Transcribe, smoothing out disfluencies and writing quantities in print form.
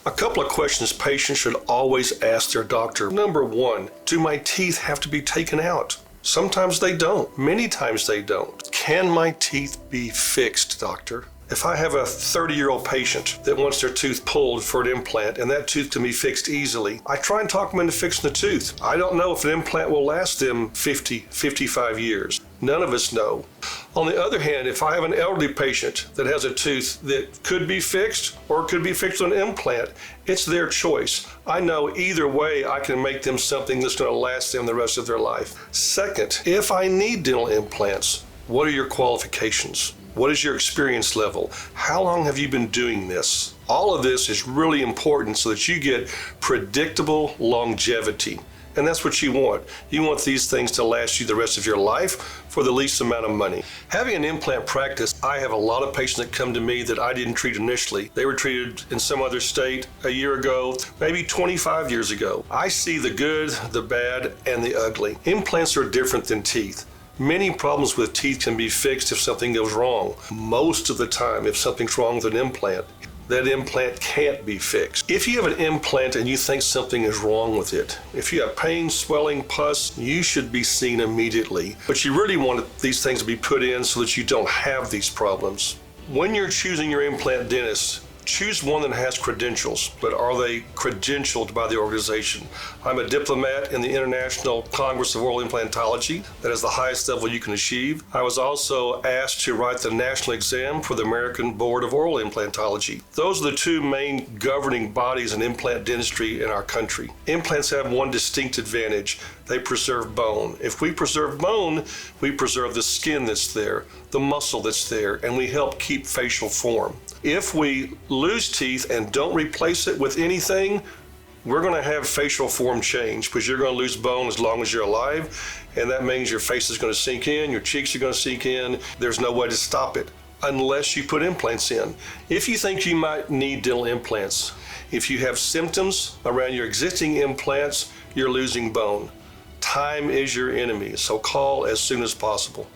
A couple of questions patients should always ask their doctor. Number one, do my teeth have to be taken out? Sometimes they don't. Many times they don't. Can my teeth be fixed, doctor? If I have a 30-year-old patient that wants their tooth pulled for an implant and that tooth can be fixed easily, I try and talk them into fixing the tooth. I don't know if an implant will last them 50, 55 years. None of us know. On the other hand, if I have an elderly patient that has a tooth that could be fixed or could be fixed with an implant, it's their choice. I know either way I can make them something that's going to last them the rest of their life. Second, if I need dental implants, what are your qualifications? What is your experience level? How long have you been doing this? All of this is really important so that you get predictable longevity. And that's what you want. You want these things to last you the rest of your life for the least amount of money. Having an implant practice, I have a lot of patients that come to me that I didn't treat initially. They were treated in some other state a year ago, maybe 25 years ago. I see the good, the bad, and the ugly. Implants are different than teeth. Many problems with teeth can be fixed if something goes wrong. Most of the time, if something's wrong with an implant, that implant can't be fixed. If you have an implant and you think something is wrong with it, if you have pain, swelling, pus, you should be seen immediately. But you really want these things to be put in so that you don't have these problems. When you're choosing your implant dentist, choose one that has credentials, but are they credentialed by the organization? I'm a diplomat in the International Congress of Oral Implantology. That is the highest level you can achieve. I was also asked to write the national exam for the American Board of Oral Implantology. Those are the two main governing bodies in implant dentistry in our country. Implants have one distinct advantage. They preserve bone. If we preserve bone, we preserve the skin that's there, the muscle that's there, and we help keep facial form. If we lose teeth and don't replace it with anything, we're going to have facial form change because you're going to lose bone as long as you're alive, and that means your face is going to sink in, your cheeks are going to sink in. There's no way to stop it unless you put implants in. If you think you might need dental implants, if you have symptoms around your existing implants, you're losing bone. Time is your enemy, so call as soon as possible.